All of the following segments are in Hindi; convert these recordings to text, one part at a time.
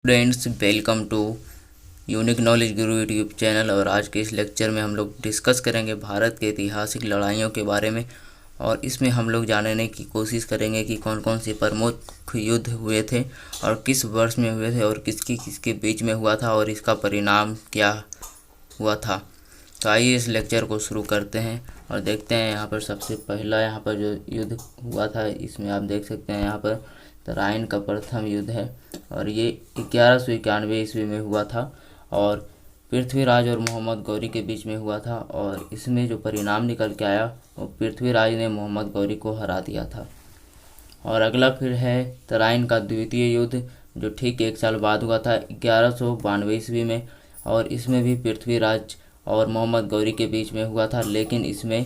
Friends, welcome to unique knowledge guru YouTube channel. और आज के इस लेक्चर में हम लोग डिस्कस करेंगे भारत के ऐतिहासिक लड़ाइयों के बारे में। और इसमें हम लोग जानने की कोशिश करेंगे कि कौन कौन से प्रमुख युद्ध हुए थे और किस वर्ष में हुए थे और किसकी किसके बीच में हुआ था और इसका परिणाम क्या हुआ था। तो आइए इस लेक्चर को शुरू करते हैं और देखते हैं। यहाँ पर सबसे पहला यहाँ पर जो युद्ध हुआ था, इसमें आप देख सकते हैं यहाँ पर तराइन का प्रथम युद्ध है और ये 1191 ईस्वी में हुआ था और पृथ्वीराज और मोहम्मद गौरी के बीच में हुआ था। और इसमें जो परिणाम निकल के आया वो पृथ्वीराज ने मोहम्मद गौरी को हरा दिया था। और अगला फिर है तराइन का द्वितीय युद्ध, जो ठीक एक साल बाद हुआ था 1192 ईस्वी में। और इसमें भी पृथ्वीराज और मोहम्मद गौरी के बीच में हुआ था, लेकिन इसमें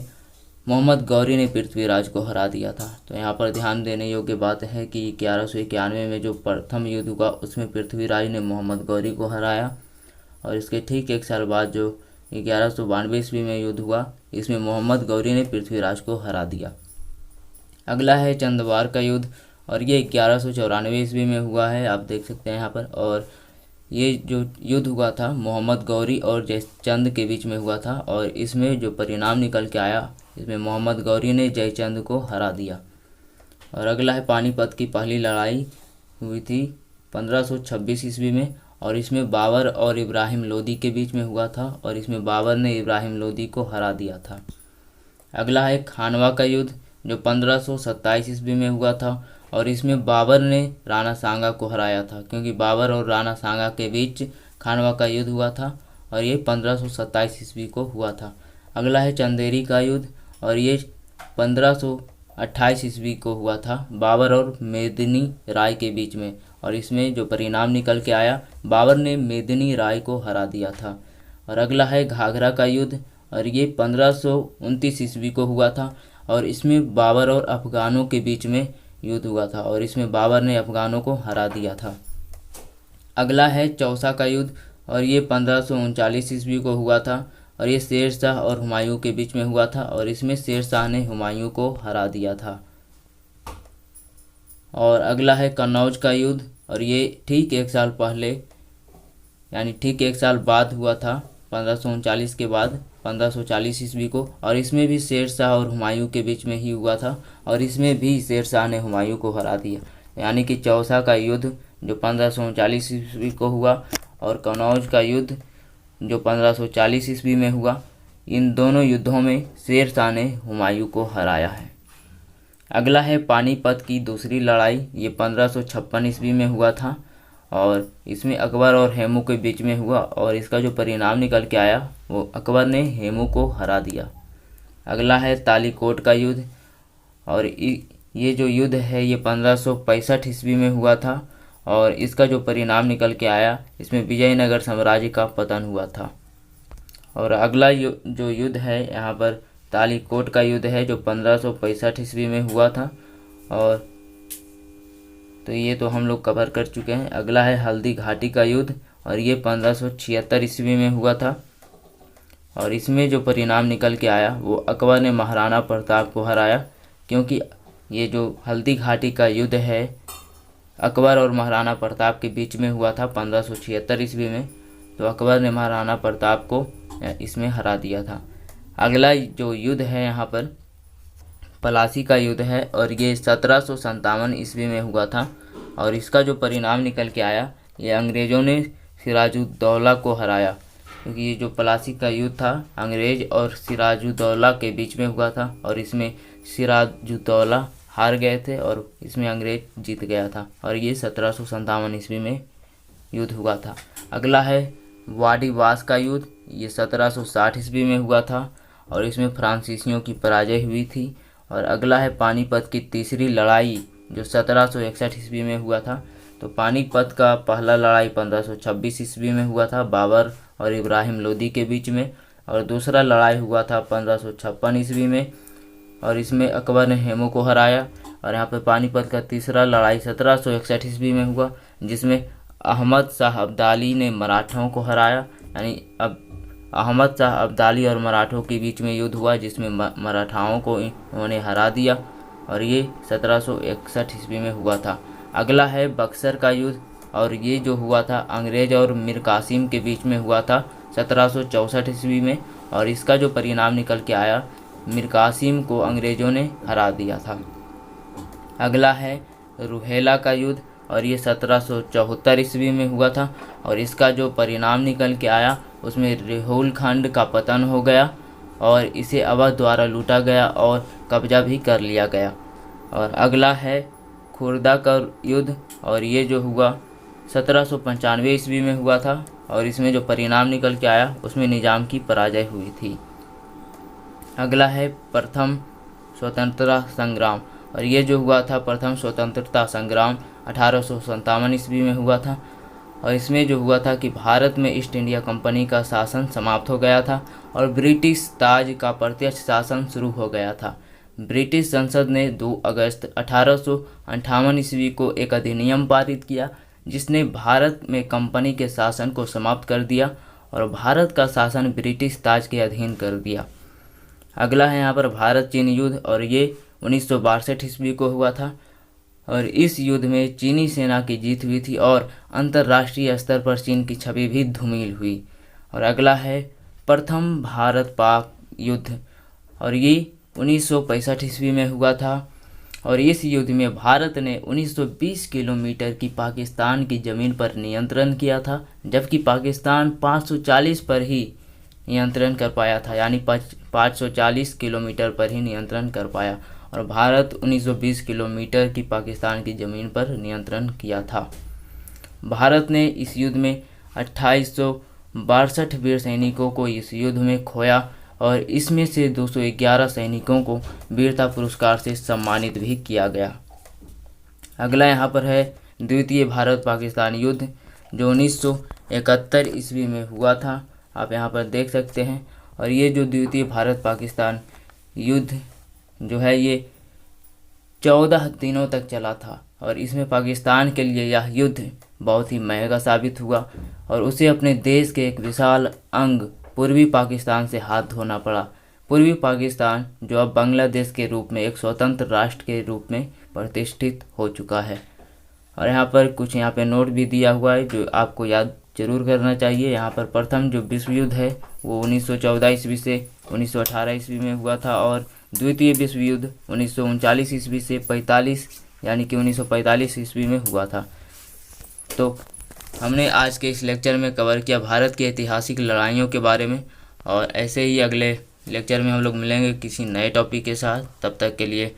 मोहम्मद गौरी ने पृथ्वीराज को हरा दिया था। तो यहाँ पर ध्यान देने योग्य बात है कि 1191 में जो प्रथम युद्ध हुआ उसमें पृथ्वीराज ने मोहम्मद गौरी को हराया। और इसके ठीक एक साल बाद जो 1192 ईस्वी में युद्ध हुआ, इसमें मोहम्मद गौरी ने पृथ्वीराज को हरा दिया। अगला है चंदवार का युद्ध और ये 1194 ईस्वी में हुआ है, आप देख सकते हैं यहाँ पर। और ये जो युद्ध हुआ था मोहम्मद गौरी और जयचंद के बीच में हुआ था और इसमें जो परिणाम निकल के आया, इसमें मोहम्मद गौरी ने जयचंद को हरा दिया। और अगला है पानीपत की पहली लड़ाई हुई थी 1526 ईस्वी में और इसमें बाबर और इब्राहिम लोदी के बीच में हुआ था और इसमें बाबर ने इब्राहिम लोदी को हरा दिया था। अगला है खानवा का युद्ध, जो 1527 ईस्वी में हुआ था और इसमें बाबर ने राणा सांगा को हराया था, क्योंकि बाबर और राणा सांगा के बीच खानवा का युद्ध हुआ था और ये 1527 ईस्वी को हुआ था। अगला है चंदेरी का युद्ध और ये 1528 ईस्वी को हुआ था बाबर और मेदिनी राय के बीच में। और इसमें जो परिणाम निकल के आया, बाबर ने मेदिनी राय को हरा दिया था। और अगला है घाघरा का युद्ध और ये 1529 ईस्वी को हुआ था और इसमें बाबर और अफगानों के बीच में युद्ध हुआ था और इसमें बाबर ने अफगानों को हरा दिया था। अगला है चौसा का युद्ध और ये 1539 ईस्वी को हुआ था और ये शेर शाह और हुमायूं के बीच में हुआ था और इसमें शेर शाह ने हुमायूं को हरा दिया था। और अगला है कन्नौज का युद्ध और ये ठीक एक साल पहले, यानी ठीक एक साल बाद हुआ था, 1539 के बाद 1540 ईस्वी को। और इसमें भी शेर शाह और हुमायूं के बीच में ही हुआ था और इसमें भी शेर शाह ने हुमायूं को हरा दिया। यानी कि चौसा का युद्ध जो 1539 ईस्वी को हुआ और कन्नौज का युद्ध जो 1540 ईस्वी में हुआ, इन दोनों युद्धों में शेर शाह ने हुमायूं को हराया है। अगला है पानीपत की दूसरी लड़ाई, ये 1556 ईस्वी में हुआ था और इसमें अकबर और हेमू के बीच में हुआ और इसका जो परिणाम निकल के आया वो अकबर ने हेमू को हरा दिया। अगला है तालीकोट का युद्ध और ये जो युद्ध है ये 1565 ईस्वी में हुआ था और इसका जो परिणाम निकल के आया, इसमें विजयनगर साम्राज्य का पतन हुआ था। और अगला जो युद्ध है यहाँ पर तालीकोट का युद्ध है जो 1565 ईस्वी में हुआ था और तो ये तो हम लोग कवर कर चुके हैं। अगला है हल्दी घाटी का युद्ध और ये 1576 ईस्वी में हुआ था और इसमें जो परिणाम निकल के आया वो अकबर ने महाराणा प्रताप को हराया, क्योंकि ये जो हल्दी घाटी का युद्ध है अकबर और महाराणा प्रताप के बीच में हुआ था 1576 ईस्वी में, तो अकबर ने महाराणा प्रताप को इसमें हरा दिया था। अगला जो युद्ध है यहाँ पर पलासी का युद्ध है और ये 1757 ईस्वी में हुआ था और इसका जो परिणाम निकल के आया, ये अंग्रेज़ों ने सिराजुद्दौला को हराया, क्योंकि ये जो पलासी का युद्ध था अंग्रेज़ और सिराजुद्दौला के बीच में हुआ था और इसमें सिराजुद्दौला हार गए थे और इसमें अंग्रेज जीत गया था और ये 1757 ईस्वी में युद्ध हुआ था। अगला है वाडी वास का युद्ध, ये 1760 ईस्वी में हुआ था और इसमें फ्रांसीसियों की पराजय हुई थी। और अगला है पानीपत की तीसरी लड़ाई जो 1761 ईस्वी में हुआ था। तो पानीपत का पहला लड़ाई 1526 ईस्वी में हुआ था बाबर और इब्राहिम लोदी के बीच में और दूसरा लड़ाई हुआ था 1556 ईस्वी में और इसमें अकबर ने हेमू को हराया। और यहाँ पर पानीपत का तीसरा लड़ाई 1761 ईस्वी में हुआ, जिसमें अहमद शाह अब्दाली ने मराठों को हराया। यानी अब अहमद शाह अब्दाली और मराठों के बीच में युद्ध हुआ, जिसमें मराठाओं को उन्होंने हरा दिया और ये 1761 ईस्वी में हुआ था। अगला है बक्सर का युद्ध और ये जो हुआ था अंग्रेज और मीर कासिम के बीच में हुआ था 1764 ईस्वी में, और इसका जो परिणाम निकल के आया, मीर कासिम को अंग्रेज़ों ने हरा दिया था। अगला है रुहेला का युद्ध, और ये 1774 ईस्वी में हुआ था, और इसका जो परिणाम निकल के आया उसमें रोहिलखंड का पतन हो गया और इसे अवध द्वारा लूटा गया और कब्जा भी कर लिया गया। और अगला है खुर्दा का युद्ध, और ये जो हुआ 1795 ईस्वी में हुआ था, और इसमें जो परिणाम निकल के आया उसमें निजाम की पराजय हुई थी। अगला है प्रथम स्वतंत्रता संग्राम, और ये जो हुआ था प्रथम स्वतंत्रता संग्राम 1857 ईस्वी में हुआ था, और इसमें जो हुआ था कि भारत में ईस्ट इंडिया कंपनी का शासन समाप्त हो गया था और ब्रिटिश ताज का प्रत्यक्ष शासन शुरू हो गया था। ब्रिटिश संसद ने 2 अगस्त 1858 ईस्वी को एक अधिनियम पारित किया जिसने भारत में कंपनी के शासन को समाप्त कर दिया और भारत का शासन ब्रिटिश ताज के अधीन कर दिया। अगला है यहाँ पर भारत चीन युद्ध, और ये 1962 ईस्वी को हुआ था, और इस युद्ध में चीनी सेना की जीत हुई थी और अंतर्राष्ट्रीय स्तर पर चीन की छवि भी धूमिल हुई। और अगला है प्रथम भारत पाक युद्ध, और ये 1965 ईस्वी में हुआ था, और इस युद्ध में भारत ने 1920 किलोमीटर की पाकिस्तान की ज़मीन पर नियंत्रण किया था, जबकि पाकिस्तान 540 पर ही नियंत्रण कर पाया था, यानी 540 किलोमीटर पर ही नियंत्रण कर पाया, और भारत 1920 किलोमीटर की पाकिस्तान की ज़मीन पर नियंत्रण किया था। भारत ने इस युद्ध में 2862 वीर सैनिकों को इस युद्ध में खोया, और इसमें से 211 सैनिकों को वीरता पुरस्कार से सम्मानित भी किया गया। अगला यहाँ पर है द्वितीय भारत पाकिस्तान युद्ध, जो 1971 ईस्वी में हुआ था, आप यहाँ पर देख सकते हैं। और ये जो द्वितीय भारत पाकिस्तान युद्ध जो है ये 14 दिनों तक चला था, और इसमें पाकिस्तान के लिए यह युद्ध बहुत ही महंगा साबित हुआ और उसे अपने देश के एक विशाल अंग पूर्वी पाकिस्तान से हाथ धोना पड़ा। पूर्वी पाकिस्तान जो अब बांग्लादेश के रूप में एक स्वतंत्र राष्ट्र के रूप में प्रतिष्ठित हो चुका है। और यहाँ पर कुछ यहाँ पे नोट भी दिया हुआ है जो आपको याद जरूर करना चाहिए। यहाँ पर प्रथम जो विश्व युद्ध है वो 1914 ईस्वी से 1918 ईस्वी में हुआ था, और द्वितीय विश्व युद्ध 1939 ईस्वी से 45 यानी कि 1945 ईस्वी में हुआ था। तो हमने आज के इस लेक्चर में कवर किया भारत की ऐतिहासिक लड़ाइयों के बारे में, और ऐसे ही अगले लेक्चर में हम लोग मिलेंगे किसी नए टॉपिक के साथ। तब तक के लिए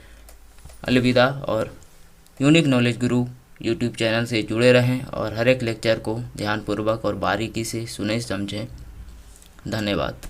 अलविदा, और unique knowledge guru YouTube channel से जुड़े रहें और हर एक लेक्चर को ध्यानपूर्वक और बारीकी से सुने समझें। धन्यवाद।